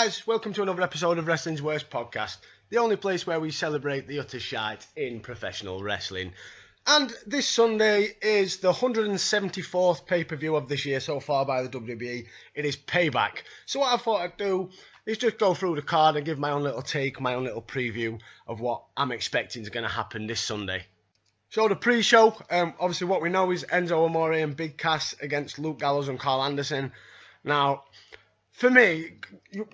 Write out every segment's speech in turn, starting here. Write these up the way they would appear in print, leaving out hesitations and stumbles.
guys, welcome to another episode of Wrestling's Worst Podcast, the only place where we celebrate the utter shite in professional wrestling. And this Sunday is the 174th pay-per-view of this year so far by the WWE. It is Payback. So what I thought I'd do is just go through the card and give my own little take, my own little preview of what I'm expecting is going to happen this Sunday. So the pre-show, obviously what we know is Enzo Amore and Big Cass against Luke Gallows and Carl Anderson. Now, for me,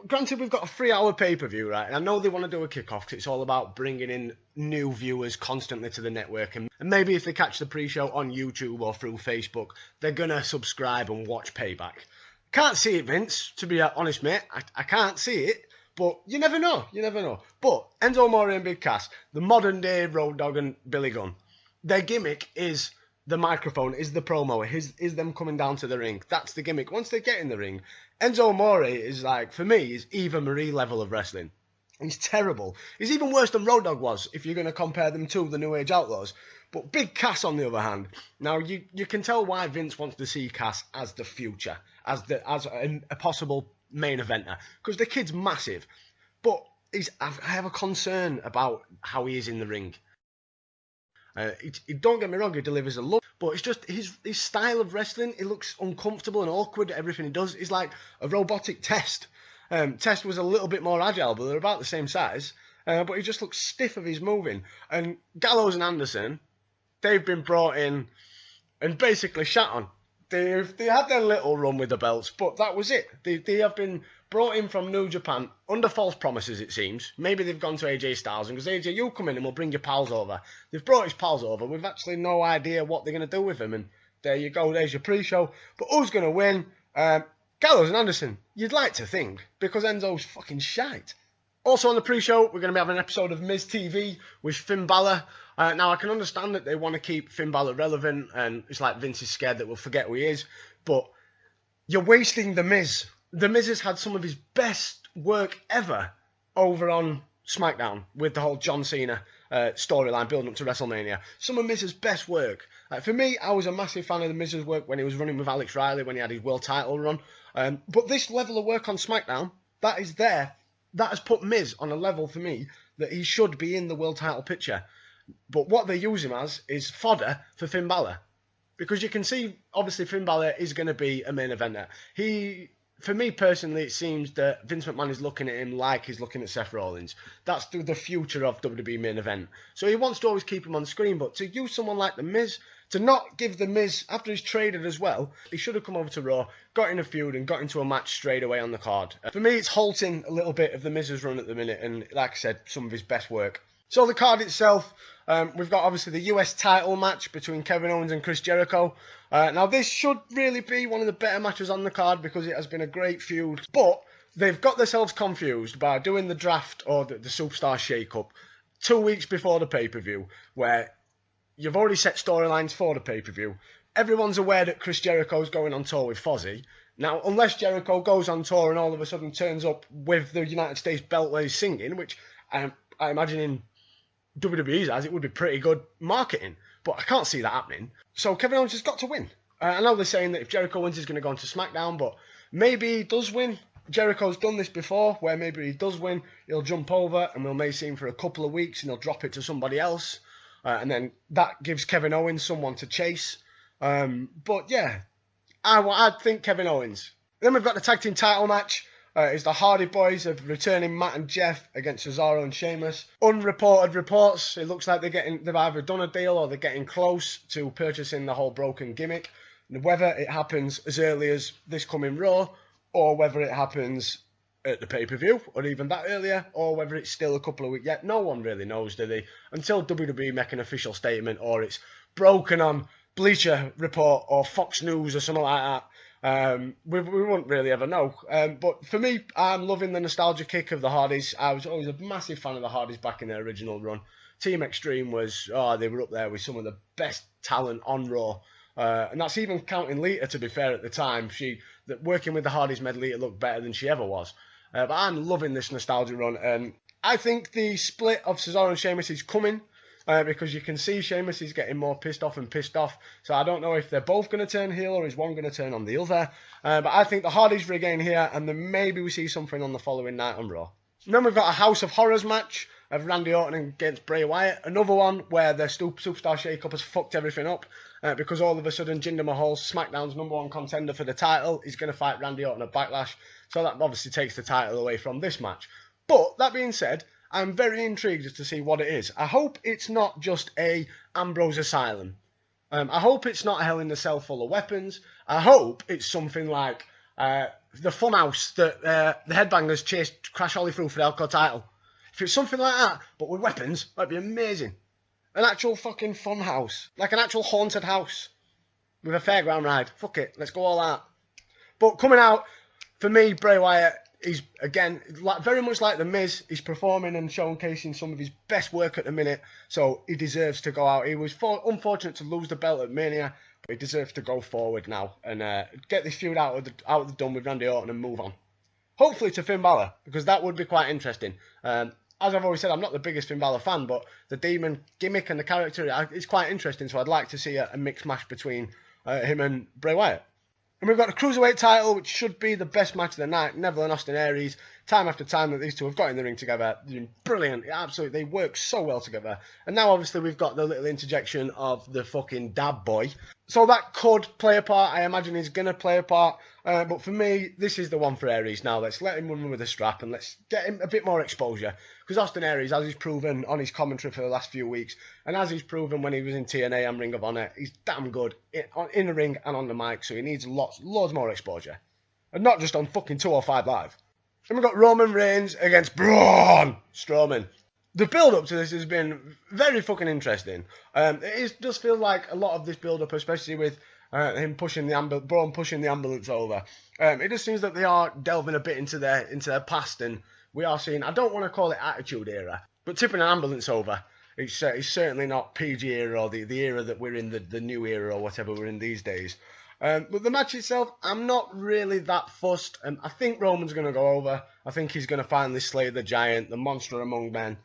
granted we've got a 3-hour pay-per-view, right? And I know they want to do a kickoff because it's all about bringing in new viewers constantly to the network. And maybe if they catch the pre-show on YouTube or through Facebook, they're going to subscribe and watch Payback. Can't see it, Vince, to be honest, mate. I can't see it, but you never know. You never know. But Enzo Amore and Big Cass, the modern-day Road Dogg and Billy Gunn, their gimmick is the microphone, is the promo, is them coming down to the ring. That's the gimmick. Once they get in the ring, Enzo Amore is like, for me, is Eva Marie level of wrestling. He's terrible. He's even worse than Road Dogg was, if you're going to compare them to the New Age Outlaws. But Big Cass, on the other hand, now you can tell why Vince wants to see Cass as the future, as a possible main eventer, because the kid's massive. But I have a concern about how he is in the ring. Don't get me wrong, he delivers a look, but it's just his style of wrestling. It looks uncomfortable and awkward. Everything he does is like a robotic Test. Test was a little bit more agile, but they're about the same size. But he just looks stiff of his moving. And Gallows and Anderson, they've been brought in and basically shat on. They had their little run with the belts, but that was it. They have been brought in from New Japan under false promises, it seems. Maybe they've gone to AJ Styles and goes, AJ, you come in and we'll bring your pals over. They've brought his pals over. We've actually no idea what they're going to do with him. And there you go, there's your pre-show. But who's going to win? Gallows and Anderson, you'd like to think, because Enzo's fucking shite. Also on the pre-show, we're going to be having an episode of Miz TV with Finn Balor. Now, I can understand that they want to keep Finn Balor relevant, and it's like Vince is scared that we'll forget who he is, but you're wasting The Miz. The Miz has had some of his best work ever over on SmackDown with the whole John Cena storyline building up to WrestleMania. Some of Miz's best work. For me, I was a massive fan of The Miz's work when he was running with Alex Riley, when he had his world title run. But this level of work on SmackDown, that is there. That has put Miz on a level for me that he should be in the world title picture. But what they use him as is fodder for Finn Balor. Because you can see, obviously, Finn Balor is going to be a main eventer. For me personally, it seems that Vince McMahon is looking at him like he's looking at Seth Rollins. That's the future of WWE main event. So he wants to always keep him on screen, but to use someone like The Miz, to not give The Miz, after he's traded as well, he should have come over to Raw, got in a feud and got into a match straight away on the card. For me, it's halting a little bit of The Miz's run at the minute, and like I said, some of his best work. So the card itself, we've got obviously the US title match between Kevin Owens and Chris Jericho. Now this should really be one of the better matches on the card because it has been a great feud. But they've got themselves confused by doing the draft or the Superstar Shake-Up 2 weeks before the pay-per-view, where you've already set storylines for the pay-per-view. Everyone's aware that Chris Jericho's going on tour with Fozzy. Now, unless Jericho goes on tour and all of a sudden turns up with the United States belt where he's singing, which I imagine in WWE's eyes, it would be pretty good marketing, but I can't see that happening. So Kevin Owens has got to win. I know they're saying that if Jericho wins, he's going to go into SmackDown, but maybe he does win. Jericho's done this before, where maybe he does win, he'll jump over, and we'll may see him for a couple of weeks, and he'll drop it to somebody else, and then that gives Kevin Owens someone to chase. But yeah, I'd think Kevin Owens. Then we've got the tag team title match. Is the Hardy Boys of returning Matt and Jeff against Cesaro and Sheamus. Unreported reports, it looks like they've either done a deal or they're getting close to purchasing the whole broken gimmick. Whether it happens as early as this coming Raw, or whether it happens at the pay-per-view, or even that earlier, or whether it's still a couple of weeks yet, no one really knows, do they? Until WWE make an official statement, or it's broken on Bleacher Report or Fox News or something like that. We won't really ever know. But for me, I'm loving the nostalgia kick of the Hardys. I was always a massive fan of the Hardys back in their original run. Team Extreme they were up there with some of the best talent on Raw. And that's even counting Lita, to be fair, at the time. Working with the Hardys made Lita look better than she ever was. But I'm loving this nostalgia run. And I think the split of Cesaro and Sheamus is coming. because you can see Sheamus is getting more pissed off and pissed off. So I don't know if they're both going to turn heel or is one going to turn on the other. But I think the Hardys regain here, and then maybe we see something on the following night on Raw. And then we've got a House of Horrors match of Randy Orton against Bray Wyatt. Another one where the Superstar Shake-Up has fucked everything up because all of a sudden Jinder Mahal, SmackDown's #1 contender for the title, is going to fight Randy Orton at Backlash. So that obviously takes the title away from this match. But that being said, I'm very intrigued to see what it is. I hope it's not just a Ambrose Asylum. I hope it's not a Hell in a Cell full of weapons. I hope it's something like the Funhouse that the Headbangers chased Crash Holly through for the Hardcore title. If it's something like that, but with weapons, that'd be amazing. An actual fucking fun house. Like an actual haunted house. With a fairground ride. Fuck it, let's go all out. But coming out, for me, Bray Wyatt, he's, again, very much like The Miz. He's performing and showcasing some of his best work at the minute. So he deserves to go out. He was unfortunate to lose the belt at Mania. But he deserves to go forward now. And get this feud out of the done with Randy Orton and move on. Hopefully to Finn Balor. Because that would be quite interesting. As I've always said, I'm not the biggest Finn Balor fan, but the Demon gimmick and the character is quite interesting, so I'd like to see a mixed match between him and Bray Wyatt. And we've got the Cruiserweight title, which should be the best match of the night. Neville and Austin Aries, time after time that these two have got in the ring together. They're brilliant, absolutely, they work so well together. And now obviously we've got the little interjection of the fucking dab boy. So that could play a part, I imagine he's going to play a part. But for me, this is the one for Aries now. Let's let him run with the strap and let's get him a bit more exposure. Because Austin Aries, as he's proven on his commentary for the last few weeks, and as he's proven when he was in TNA and Ring of Honor, he's damn good in the ring and on the mic, so he needs loads more exposure. And not just on fucking 205 Live. And we've got Roman Reigns against Braun Strowman. The build-up to this has been very fucking interesting. It does feel like a lot of this build-up, especially with him pushing Braun pushing the ambulance over. It just seems that they are delving a bit into their past, and we are seeing, I don't want to call it Attitude Era, but tipping an ambulance over. It's certainly not PG era or the era that we're in, the new era or whatever we're in these days. But the match itself, I'm not really that fussed. I think Roman's going to go over. I think he's going to finally slay the giant, the monster among men.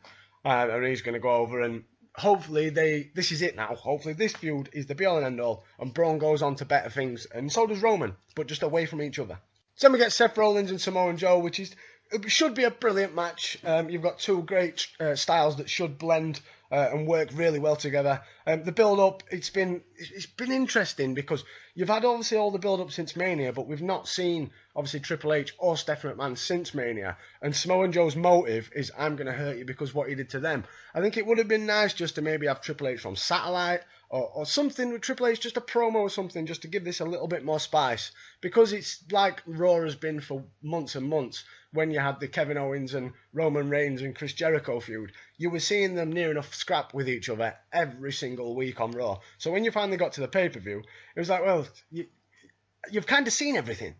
And he's going to go over, and hopefully this is it now. Hopefully this feud is the be-all and end-all, and Braun goes on to better things, and so does Roman, but just away from each other. So then we get Seth Rollins and Samoa Joe, which should be a brilliant match. You've got two great styles that should blend and work really well together. The build-up, it's been interesting because you've had obviously all the build-up since Mania, but we've not seen obviously Triple H or Stephanie McMahon since Mania. And Samoa Joe's motive is, I'm going to hurt you because what he did to them. I think it would have been nice just to maybe have Triple H from Satellite or something with Triple H, just a promo or something, just to give this a little bit more spice. Because it's like Raw has been for months and months. When you had the Kevin Owens and Roman Reigns and Chris Jericho feud, you were seeing them near enough scrap with each other every single week on Raw. So when you finally got to the pay-per-view, it was like, well, you've kind of seen everything.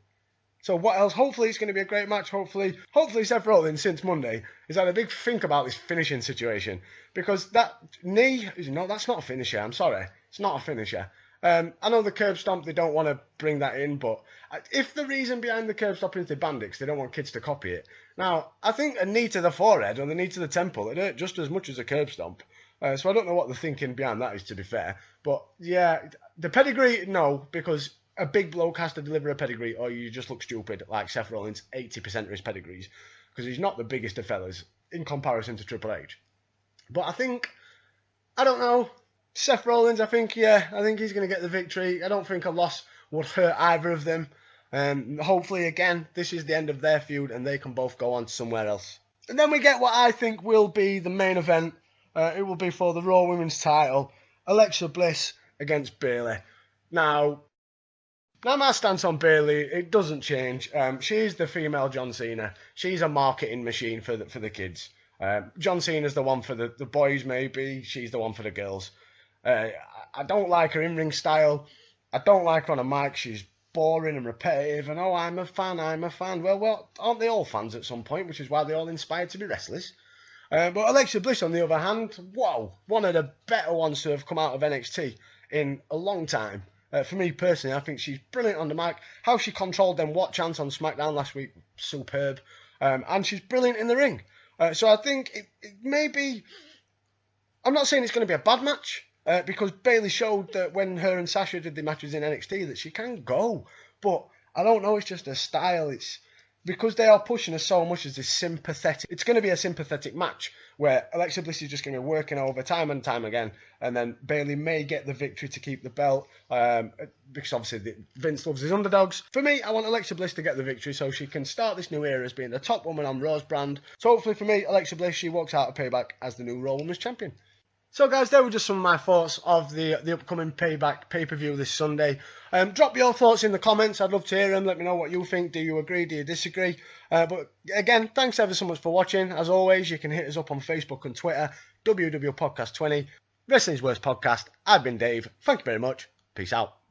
So what else? Hopefully it's going to be a great match. Hopefully Seth Rollins, since Monday, has had a big think about this finishing situation. Because that knee, no, that's not a finisher. I'm sorry. It's not a finisher. I know the curb stomp, they don't want to bring that in, but if the reason behind the curb stomp is the bandits, they don't want kids to copy it. Now, I think a knee to the forehead or the knee to the temple, it hurt just as much as a curb stomp. So I don't know what the thinking behind that is, to be fair. But yeah, the pedigree, no, because a big bloke has to deliver a pedigree or you just look stupid, like Seth Rollins, 80% of his pedigrees, because he's not the biggest of fellas in comparison to Triple H. But I don't know, Seth Rollins, I think he's going to get the victory. I don't think a loss would hurt either of them. Hopefully, again, this is the end of their feud and they can both go on to somewhere else. And then we get what I think will be the main event. It will be for the Raw Women's title. Alexa Bliss against Bayley. Now my stance on Bayley, it doesn't change. She's the female John Cena. She's a marketing machine for the kids. John Cena's the one for the boys, maybe. She's the one for the girls. I don't like her in-ring style. I don't like her on a mic. She's boring and repetitive. And, oh, I'm a fan. Well, aren't they all fans at some point? Which is why they're all inspired to be wrestlers. But Alexa Bliss, on the other hand, wow, one of the better ones to have come out of NXT in a long time. For me personally, I think she's brilliant on the mic. How she controlled them What Chance on SmackDown last week, superb. And she's brilliant in the ring. So I think it may be I'm not saying it's going to be a bad match, because Bayley showed that when her and Sasha did the matches in NXT that she can go. But I don't know, it's just a style. It's because they are pushing her so much as this sympathetic. It's going to be a sympathetic match where Alexa Bliss is just going to be working over time and time again, and then Bayley may get the victory to keep the belt, because obviously Vince loves his underdogs. For me, I want Alexa Bliss to get the victory so she can start this new era as being the top woman on Raw's brand. So hopefully for me, Alexa Bliss, she walks out of Payback as the new Raw Women's Champion. So guys, there were just some of my thoughts of the upcoming Payback pay-per-view this Sunday. Drop your thoughts in the comments. I'd love to hear them. Let me know what you think. Do you agree? Do you disagree? But again, thanks ever so much for watching. As always, you can hit us up on Facebook and Twitter, WW Podcast 20. Wrestling's Worst Podcast. I've been Dave. Thank you very much. Peace out.